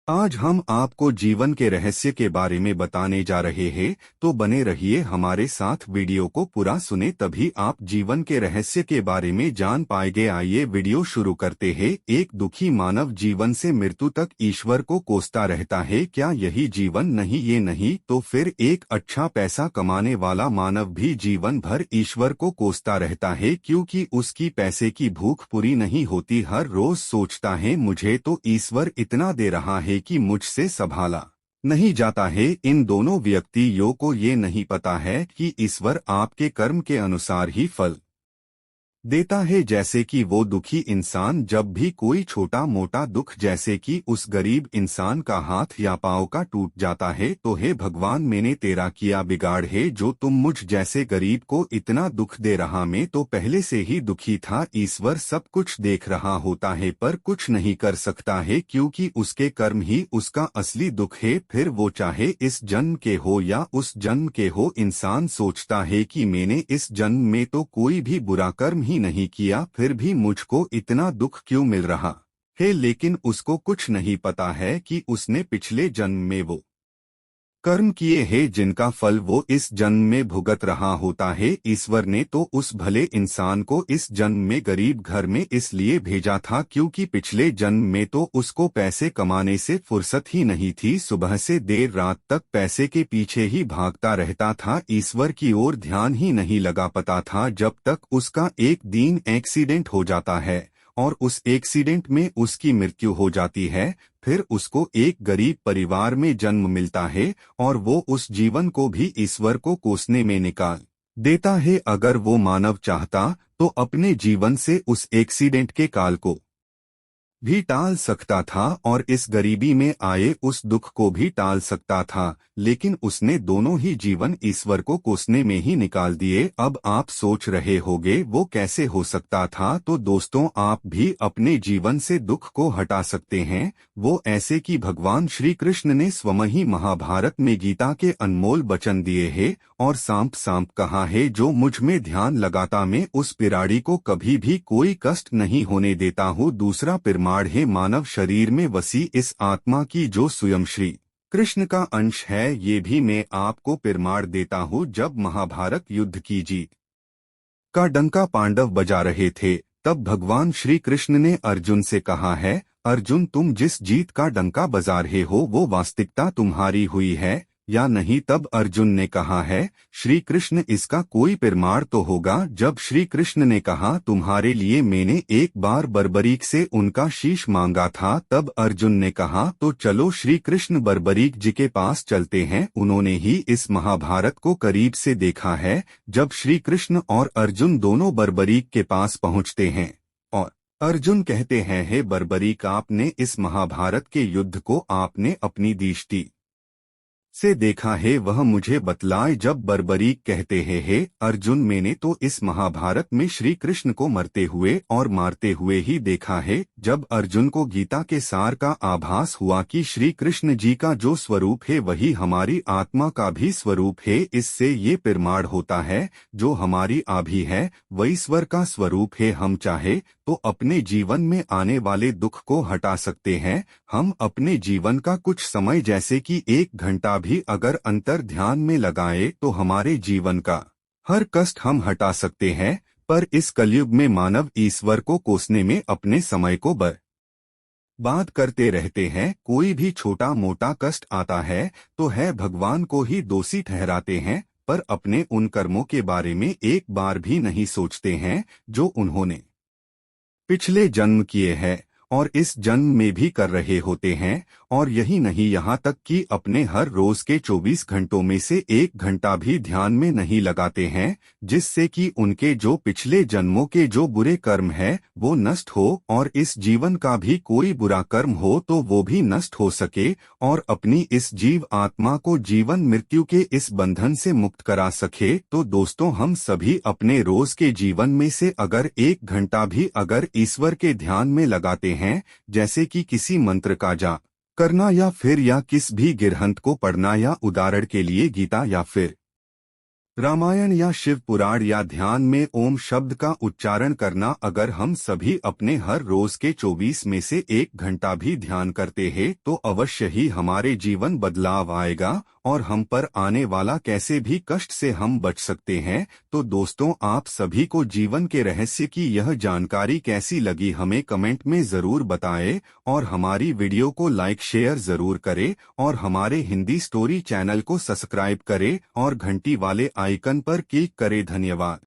आज हम आपको जीवन के रहस्य के बारे में बताने जा रहे हैं, तो बने रहिए हमारे साथ। वीडियो को पूरा सुने तभी आप जीवन के रहस्य के बारे में जान पाएंगे। आइए वीडियो शुरू करते हैं। एक दुखी मानव जीवन से मृत्यु तक ईश्वर को कोसता रहता है। क्या यही जीवन नहीं? ये नहीं तो फिर एक अच्छा पैसा कमाने वाला मानव भी जीवन भर ईश्वर को कोसता रहता है, क्योंकि उसकी पैसे की भूख पूरी नहीं होती। हर रोज सोचता है मुझे तो ईश्वर इतना दे रहा है कि मुझसे संभाला नहीं जाता है। इन दोनों व्यक्तियों को ये नहीं पता है कि ईश्वर आपके कर्म के अनुसार ही फल देता है। जैसे कि वो दुखी इंसान जब भी कोई छोटा मोटा दुख, जैसे कि उस गरीब इंसान का हाथ या पाँव का टूट जाता है, तो हे भगवान, मैंने तेरा किया बिगाड़ है जो तुम मुझ जैसे गरीब को इतना दुख दे रहा। मैं तो पहले से ही दुखी था। ईश्वर सब कुछ देख रहा होता है पर कुछ नहीं कर सकता है, क्योंकि उसके कर्म ही उसका असली दुख है। फिर वो चाहे इस जन्म के हो या उस जन्म के हो, इंसान सोचता है कि मैंने इस जन्म में तो कोई भी बुरा कर्म ही नहीं किया, फिर भी मुझको इतना दुख क्यों मिल रहा है। लेकिन उसको कुछ नहीं पता है कि उसने पिछले जन्म में वो कर्म किए हैं जिनका फल वो इस जन्म में भुगत रहा होता है। ईश्वर ने तो उस भले इंसान को इस जन्म में गरीब घर में इसलिए भेजा था क्योंकि पिछले जन्म में तो उसको पैसे कमाने से फुर्सत ही नहीं थी। सुबह से देर रात तक पैसे के पीछे ही भागता रहता था, ईश्वर की ओर ध्यान ही नहीं लगा पाता था, जब तक उसका एक दिन एक्सीडेंट हो जाता है और उस एक्सीडेंट में उसकी मृत्यु हो जाती है। फिर उसको एक गरीब परिवार में जन्म मिलता है और वो उस जीवन को भी ईश्वर को कोसने में निकाल देता है। अगर वो मानव चाहता तो अपने जीवन से उस एक्सीडेंट के काल को भी टाल सकता था और इस गरीबी में आए उस दुख को भी टाल सकता था, लेकिन उसने दोनों ही जीवन ईश्वर को कोसने में ही निकाल दिए। अब आप सोच रहे होंगे वो कैसे हो सकता था? तो दोस्तों, आप भी अपने जीवन से दुख को हटा सकते हैं। वो ऐसे कि भगवान श्री कृष्ण ने स्वयं ही महाभारत में गीता के अनमोल वचन दिए हैं और सांप सांप कहा है, जो मुझ में ध्यान लगाता मैं उस पिराड़ी को कभी भी कोई कष्ट नहीं होने देता हूँ। दूसरा प्रमाण है मानव शरीर में वसी इस आत्मा की जो स्वयं श्री कृष्ण का अंश है। ये भी मैं आपको प्रमाण देता हूँ। जब महाभारत युद्ध की जीत का डंका पांडव बजा रहे थे, तब भगवान श्री कृष्ण ने अर्जुन से कहा है, अर्जुन, तुम जिस जीत का डंका बजा रहे हो वो वास्तविकता तुम्हारी हुई है या नहीं? तब अर्जुन ने कहा है, श्री कृष्ण, इसका कोई प्रमाण तो होगा। जब श्री कृष्ण ने कहा, तुम्हारे लिए मैंने एक बार बर्बरीक से उनका शीश मांगा था, तब अर्जुन ने कहा, तो चलो श्री कृष्ण बर्बरीक जी के पास चलते हैं। उन्होंने ही इस महाभारत को करीब से देखा है। जब श्री कृष्ण और अर्जुन दोनों बर्बरीक के पास पहुंचते हैं और अर्जुन कहते हैं, हे बर्बरीक, आपने इस महाभारत के युद्ध को आपने अपनी दृष्टि से देखा है, वह मुझे बतलाए। जब बर्बरीक कहते हैं, हे अर्जुन, मैंने तो इस महाभारत में श्री कृष्ण को मरते हुए और मारते हुए ही देखा है। जब अर्जुन को गीता के सार का आभास हुआ कि श्री कृष्ण जी का जो स्वरूप है वही हमारी आत्मा का भी स्वरूप है, इससे ये प्रमाण होता है जो हमारी आभि है वह ईश्वर का स्वरूप है। हम चाहे तो अपने जीवन में आने वाले दुख को हटा सकते हैं। हम अपने जीवन का कुछ समय, जैसे कि 1 घंटा भी अगर अंतर ध्यान में लगाए तो हमारे जीवन का हर कष्ट हम हटा सकते हैं। पर इस कलयुग में मानव ईश्वर को कोसने में अपने समय को बर्बाद करते रहते हैं। कोई भी छोटा मोटा कष्ट आता है तो है भगवान को ही दोषी ठहराते हैं, पर अपने उन कर्मों के बारे में एक बार भी नहीं सोचते हैं जो उन्होंने पिछले जन्म किए हैं और इस जन्म में भी कर रहे होते हैं। और यही नहीं, यहाँ तक कि अपने हर रोज के 24 घंटों में से 1 घंटा भी ध्यान में नहीं लगाते हैं, जिससे कि उनके जो पिछले जन्मों के जो बुरे कर्म है वो नष्ट हो और इस जीवन का भी कोई बुरा कर्म हो तो वो भी नष्ट हो सके और अपनी इस जीव आत्मा को जीवन मृत्यु के इस बंधन से मुक्त करा सके। तो दोस्तों, हम सभी अपने रोज के जीवन में से अगर 1 घंटा भी अगर ईश्वर के ध्यान में लगाते हैं, जैसे कि किसी मंत्र का जाप करना या फिर या किस भी गिरहंत को पढ़ना, या उदाहरण के लिए गीता या फिर रामायण या शिव पुराण या ध्यान में ओम शब्द का उच्चारण करना, अगर हम सभी अपने हर रोज के 24 में से 1 घंटा भी ध्यान करते हैं तो अवश्य ही हमारे जीवन बदलाव आएगा और हम पर आने वाला कैसे भी कष्ट से हम बच सकते हैं। तो दोस्तों, आप सभी को जीवन के रहस्य की यह जानकारी कैसी लगी हमें कमेंट में जरूर बताएं और हमारी वीडियो को लाइक शेयर जरूर करें और हमारे हिंदी स्टोरी चैनल को सब्सक्राइब करें और घंटी वाले आइकन पर क्लिक करें। धन्यवाद।